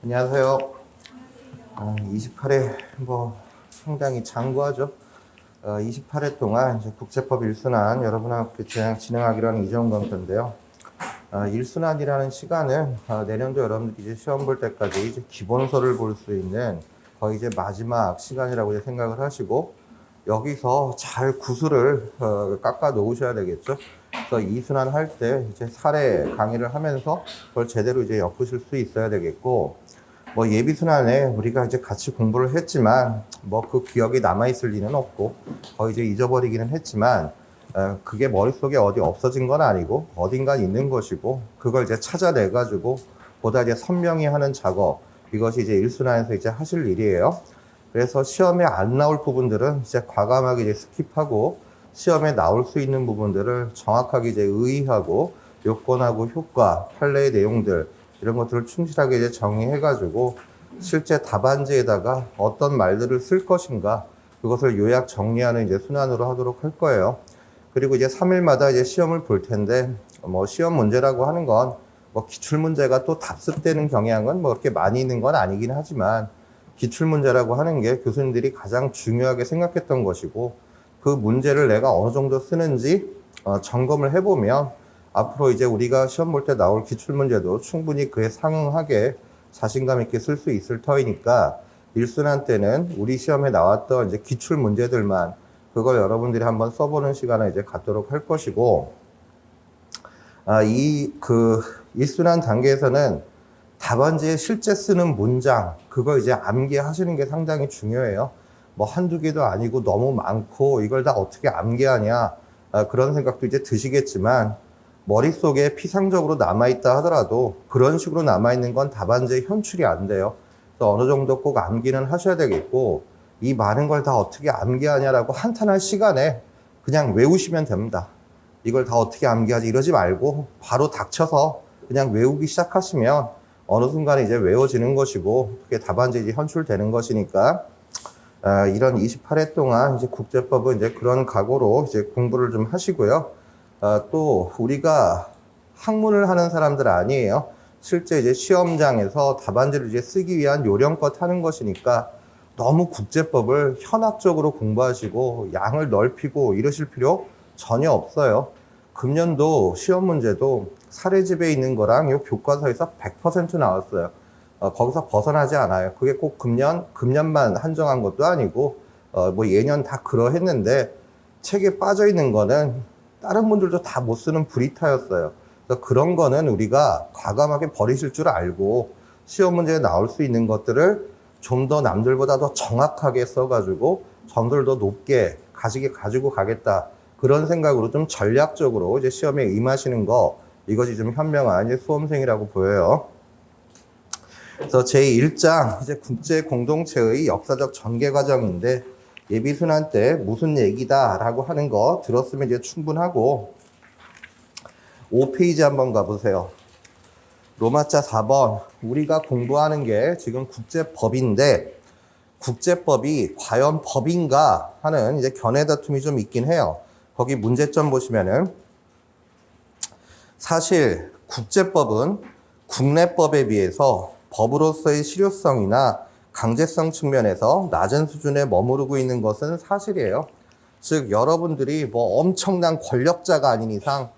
안녕하세요. 28회 상당히 장구하죠. 28회 동안 이제 국제법 1순환 여러분하고 진행하기로 하는 이정훈 강사인데요. 1순환이라는 시간은 내년도 여러분들이 이제 시험 볼 때까지 이제 기본서를 볼 수 있는 거의 이제 마지막 시간이라고 이제 생각을 하시고, 여기서 잘 구슬을 깎아 놓으셔야 되겠죠. 그래서 2순환 할 때 이제 사례 강의를 하면서 그걸 제대로 이제 엮으실 수 있어야 되겠고, 예비순환에 우리가 이제 같이 공부를 했지만 그 기억이 남아있을 리는 없고 거의 이제 잊어버리기는 했지만, 그게 머릿속에 어디 없어진 건 아니고 어딘가 있는 것이고, 그걸 이제 찾아내 가지고 보다 이제 선명히 하는 작업, 이것이 이제 1순환에서 이제 하실 일이에요. 그래서 시험에 안 나올 부분들은 이제 과감하게 이제 스킵하고, 시험에 나올 수 있는 부분들을 정확하게 이제 의의하고 요건하고 효과, 판례의 내용들 이런 것들을 충실하게 이제 정리해가지고 실제 답안지에다가 어떤 말들을 쓸 것인가, 그것을 요약 정리하는 이제 순환으로 하도록 할 거예요. 그리고 이제 3일마다 이제 시험을 볼 텐데, 시험 문제라고 하는 건 기출 문제가 또 답습되는 경향은 그렇게 많이 있는 건 아니긴 하지만, 기출 문제라고 하는 게 교수님들이 가장 중요하게 생각했던 것이고, 그 문제를 내가 어느 정도 쓰는지 점검을 해보면 앞으로 이제 우리가 시험 볼 때 나올 기출 문제도 충분히 그에 상응하게 자신감 있게 쓸 수 있을 터이니까, 1순환 때는 우리 시험에 나왔던 이제 기출 문제들만, 그걸 여러분들이 한번 써보는 시간을 이제 갖도록 할 것이고, 1순환 단계에서는 답안지에 실제 쓰는 문장, 그걸 이제 암기하시는 게 상당히 중요해요. 한두 개도 아니고 너무 많고 이걸 다 어떻게 암기하냐, 그런 생각도 이제 드시겠지만, 머릿속에 피상적으로 남아있다 하더라도 그런 식으로 남아있는 건 답안지에 현출이 안 돼요. 그래서 어느 정도 꼭 암기는 하셔야 되겠고, 이 많은 걸 다 어떻게 암기하냐라고 한탄할 시간에 그냥 외우시면 됩니다. 이걸 다 어떻게 암기하지 이러지 말고 바로 닥쳐서 그냥 외우기 시작하시면 어느 순간에 이제 외워지는 것이고, 그게 답안지에 이제 현출되는 것이니까, 이런 28회 동안 이제 국제법은 이제 그런 각오로 이제 공부를 좀 하시고요. 또 우리가 학문을 하는 사람들 아니에요. 실제 이제 시험장에서 답안지를 이제 쓰기 위한 요령껏 하는 것이니까, 너무 국제법을 현학적으로 공부하시고 양을 넓히고 이러실 필요 전혀 없어요. 금년도 시험 문제도 사례집에 있는 거랑 요 교과서에서 100% 나왔어요. 거기서 벗어나지 않아요. 그게 꼭 금년만 한정한 것도 아니고, 예년 다 그러했는데, 책에 빠져 있는 거는 다른 분들도 다 못 쓰는 브리타였어요. 그래서 그런 거는 우리가 과감하게 버리실 줄 알고, 시험 문제에 나올 수 있는 것들을 좀 더 남들보다 더 정확하게 써가지고 점수를 더 높게 가지고 가겠다, 그런 생각으로 좀 전략적으로 이제 시험에 임하시는 거, 이것이 좀 현명한 이제 수험생이라고 보여요. 그래서 제1장 이제 국제 공동체의 역사적 전개 과정인데, 예비순환 때 무슨 얘기다라고 하는 거 들었으면 이제 충분하고, 5페이지 한번 가보세요. 로마자 4번. 우리가 공부하는 게 지금 국제법인데, 국제법이 과연 법인가 하는 이제 견해 다툼이 좀 있긴 해요. 거기 문제점 보시면은, 사실 국제법은 국내법에 비해서 법으로서의 실효성이나 강제성 측면에서 낮은 수준에 머무르고 있는 것은 사실이에요. 즉, 여러분들이 엄청난 권력자가 아닌 이상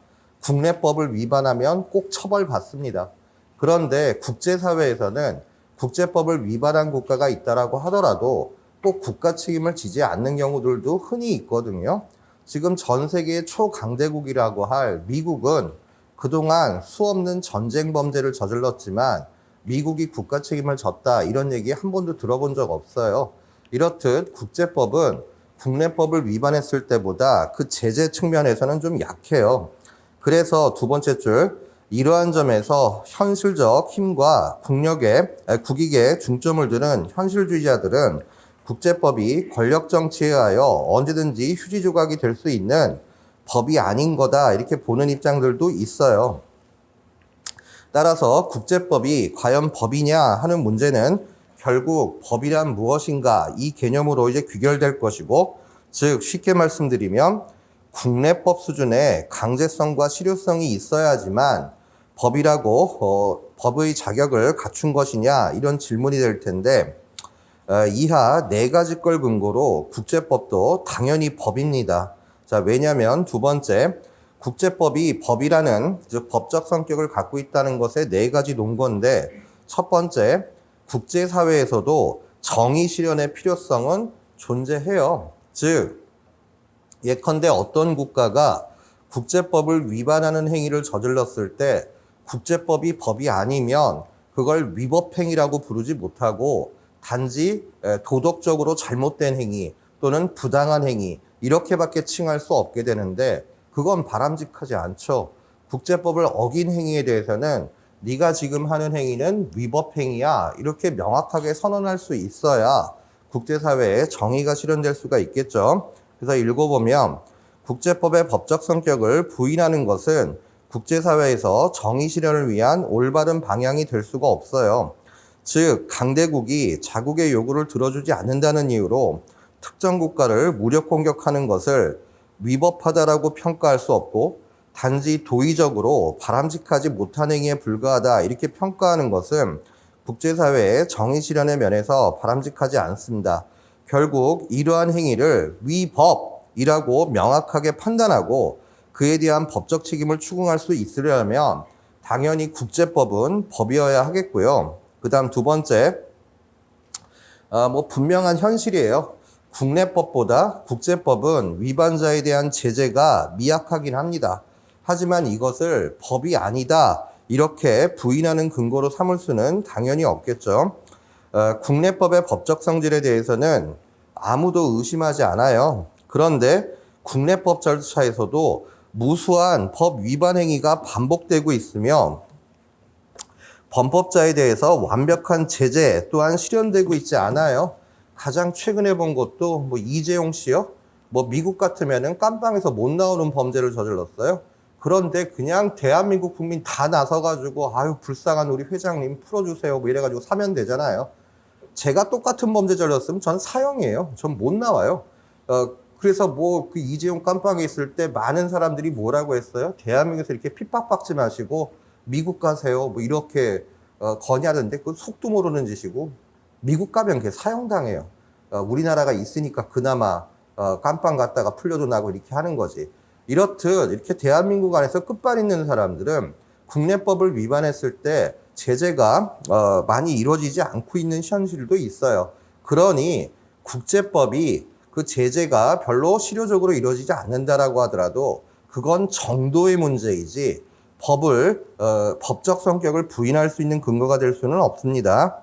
국내법을 위반하면 꼭 처벌받습니다. 그런데 국제사회에서는 국제법을 위반한 국가가 있다라고 하더라도 꼭 국가 책임을 지지 않는 경우들도 흔히 있거든요. 지금 전 세계의 초강대국이라고 할 미국은 그동안 수없는 전쟁 범죄를 저질렀지만 미국이 국가 책임을 졌다, 이런 얘기 한 번도 들어본 적 없어요. 이렇듯 국제법은 국내법을 위반했을 때보다 그 제재 측면에서는 좀 약해요. 그래서 두 번째 줄, 이러한 점에서 현실적 힘과 국익에 중점을 두는 현실주의자들은 국제법이 권력 정치에 의하여 언제든지 휴지 조각이 될 수 있는 법이 아닌 거다, 이렇게 보는 입장들도 있어요. 따라서 국제법이 과연 법이냐 하는 문제는 결국 법이란 무엇인가, 이 개념으로 이제 귀결될 것이고, 즉 쉽게 말씀드리면 국내법 수준의 강제성과 실효성이 있어야지만 법의 자격을 갖춘 것이냐 이런 질문이 될 텐데 이하 네 가지 걸 근거로 국제법도 당연히 법입니다. 자, 왜냐하면 두 번째, 국제법이 법이라는 즉 법적 성격을 갖고 있다는 것에 네 가지 논거인데 첫 번째, 국제사회에서도 정의 실현의 필요성은 존재해요. 즉 예컨대 어떤 국가가 국제법을 위반하는 행위를 저질렀을 때 국제법이 법이 아니면 그걸 위법행위라고 부르지 못하고 단지 도덕적으로 잘못된 행위 또는 부당한 행위 이렇게밖에 칭할 수 없게 되는데 그건 바람직하지 않죠. 국제법을 어긴 행위에 대해서는 네가 지금 하는 행위는 위법행위야 이렇게 명확하게 선언할 수 있어야 국제사회에 정의가 실현될 수가 있겠죠. 그래서 읽어보면 국제법의 법적 성격을 부인하는 것은 국제사회에서 정의 실현을 위한 올바른 방향이 될 수가 없어요. 즉 강대국이 자국의 요구를 들어주지 않는다는 이유로 특정 국가를 무력 공격하는 것을 위법하다라고 평가할 수 없고 단지 도의적으로 바람직하지 못한 행위에 불과하다 이렇게 평가하는 것은 국제사회의 정의 실현의 면에서 바람직하지 않습니다. 결국 이러한 행위를 위법이라고 명확하게 판단하고 그에 대한 법적 책임을 추궁할 수 있으려면 당연히 국제법은 법이어야 하겠고요. 그 다음 두 번째, 분명한 현실이에요. 국내법보다 국제법은 위반자에 대한 제재가 미약하긴 합니다. 하지만 이것을 법이 아니다 이렇게 부인하는 근거로 삼을 수는 당연히 없겠죠. 국내법의 법적 성질에 대해서는 아무도 의심하지 않아요. 그런데 국내법 절차에서도 무수한 법 위반 행위가 반복되고 있으며 범법자에 대해서 완벽한 제재 또한 실현되고 있지 않아요. 가장 최근에 본 것도 이재용 씨요. 미국 같으면은 깜빵에서 못 나오는 범죄를 저질렀어요. 그런데 그냥 대한민국 국민 다 나서가지고 아유 불쌍한 우리 회장님 풀어주세요 이래가지고 사면 되잖아요. 제가 똑같은 범죄 저질렀으면 전 사형이에요. 전 못 나와요. 그래서 그 이재용 깜빵에 있을 때 많은 사람들이 뭐라고 했어요? 대한민국에서 이렇게 핍박받지 마시고 미국 가세요. 이렇게 건의하던데 그건 속도 모르는 짓이고 미국 가면 그게 사형당해요. 우리나라가 있으니까 그나마 깜빵 갔다가 풀려도 나고 이렇게 하는 거지. 이렇듯 이렇게 대한민국 안에서 끝발 있는 사람들은 국내법을 위반했을 때 제재가 많이 이루어지지 않고 있는 현실도 있어요. 그러니 국제법이 그 제재가 별로 실효적으로 이루어지지 않는다라고 하더라도 그건 정도의 문제이지 법적 성격을 부인할 수 있는 근거가 될 수는 없습니다.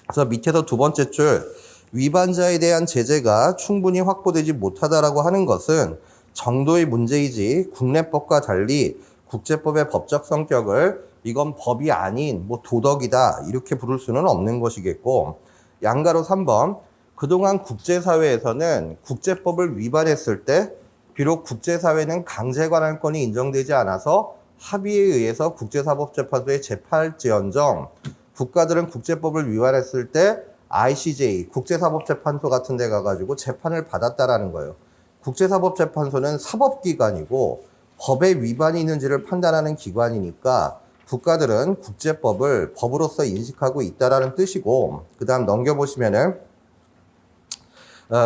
그래서 밑에서 두 번째 줄 위반자에 대한 제재가 충분히 확보되지 못하다라고 하는 것은 정도의 문제이지 국내법과 달리 국제법의 법적 성격을 이건 법이 아닌 도덕이다 이렇게 부를 수는 없는 것이겠고 양가로 3번 그동안 국제사회에서는 국제법을 위반했을 때 비록 국제사회는 강제관할권이 인정되지 않아서 합의에 의해서 국제사법재판소에 재판할지언정 국가들은 국제법을 위반했을 때 ICJ 국제사법재판소 같은 데 가가지고 재판을 받았다라는 거예요. 국제사법재판소는 사법기관이고 법의 위반이 있는지를 판단하는 기관이니까 국가들은 국제법을 법으로서 인식하고 있다라는 뜻이고 그 다음 넘겨보시면은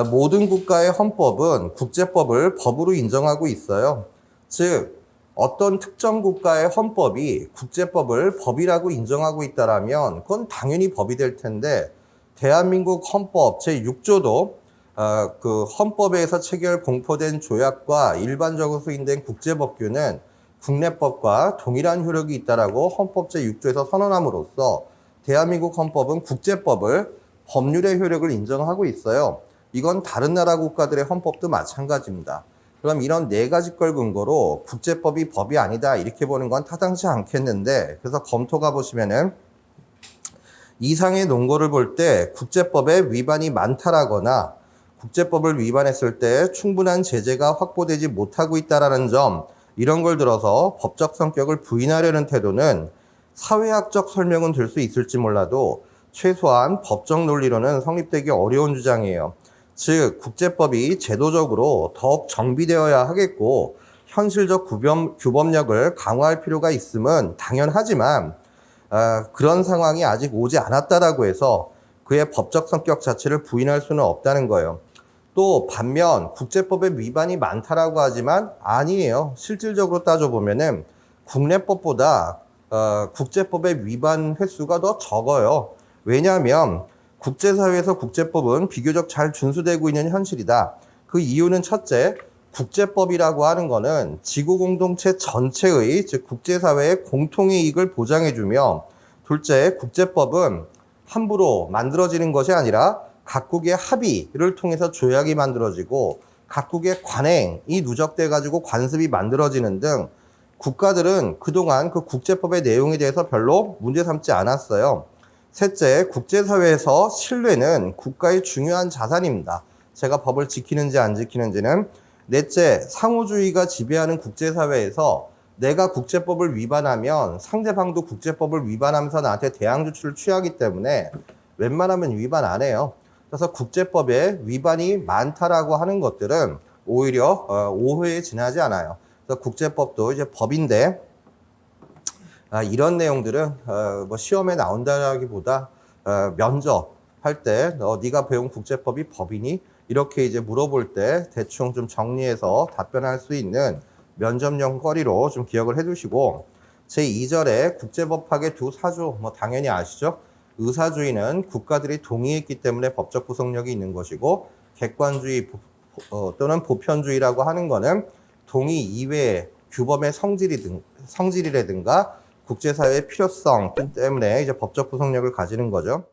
모든 국가의 헌법은 국제법을 법으로 인정하고 있어요. 즉 어떤 특정 국가의 헌법이 국제법을 법이라고 인정하고 있다라면 그건 당연히 법이 될 텐데 대한민국 헌법 제6조도 그 헌법에서 체결 공포된 조약과 일반적으로 수인된 국제법규는 국내법과 동일한 효력이 있다라고 헌법 제6조에서 선언함으로써 대한민국 헌법은 국제법을 법률의 효력을 인정하고 있어요. 이건 다른 나라 국가들의 헌법도 마찬가지입니다. 그럼 이런 네 가지 걸 근거로 국제법이 법이 아니다 이렇게 보는 건 타당치 않겠는데 그래서 검토가 보시면은 이상의 논거를 볼 때 국제법에 위반이 많다라거나 국제법을 위반했을 때 충분한 제재가 확보되지 못하고 있다라는 점 이런 걸 들어서 법적 성격을 부인하려는 태도는 사회학적 설명은 될 수 있을지 몰라도 최소한 법적 논리로는 성립되기 어려운 주장이에요. 즉 국제법이 제도적으로 더욱 정비되어야 하겠고 현실적 규범력을 강화할 필요가 있음은 당연하지만 그런 상황이 아직 오지 않았다라고 해서 그의 법적 성격 자체를 부인할 수는 없다는 거예요. 또 반면 국제법의 위반이 많다라고 하지만 아니에요. 실질적으로 따져보면은 국내법보다 국제법의 위반 횟수가 더 적어요. 왜냐하면 국제사회에서 국제법은 비교적 잘 준수되고 있는 현실이다. 그 이유는 첫째, 국제법이라고 하는 거는 지구 공동체 전체의, 즉 국제사회의 공통의 이익을 보장해주며, 둘째, 국제법은 함부로 만들어지는 것이 아니라 각국의 합의를 통해서 조약이 만들어지고 각국의 관행이 누적돼 가지고 관습이 만들어지는 등 국가들은 그동안 그 국제법의 내용에 대해서 별로 문제 삼지 않았어요. 셋째, 국제사회에서 신뢰는 국가의 중요한 자산입니다. 제가 법을 지키는지 안 지키는지는. 넷째, 상호주의가 지배하는 국제사회에서 내가 국제법을 위반하면 상대방도 국제법을 위반하면서 나한테 대항 조치를 취하기 때문에 웬만하면 위반 안 해요. 그래서 국제법에 위반이 많다라고 하는 것들은 오히려 오해에 지나지 않아요. 그래서 국제법도 이제 법인데 이런 내용들은 뭐 시험에 나온다라기보다 면접할 때 네가 배운 국제법이 법이니? 이렇게 이제 물어볼 때 대충 좀 정리해서 답변할 수 있는 면접용 거리로 좀 기억을 해두시고, 제2절에 국제법학의 두 사조, 뭐 당연히 아시죠? 의사주의는 국가들이 동의했기 때문에 법적 구속력이 있는 것이고, 객관주의 또는 보편주의라고 하는 거는 동의 이외의 규범의 성질이라든가 국제사회의 필요성 때문에 이제 법적 구속력을 가지는 거죠.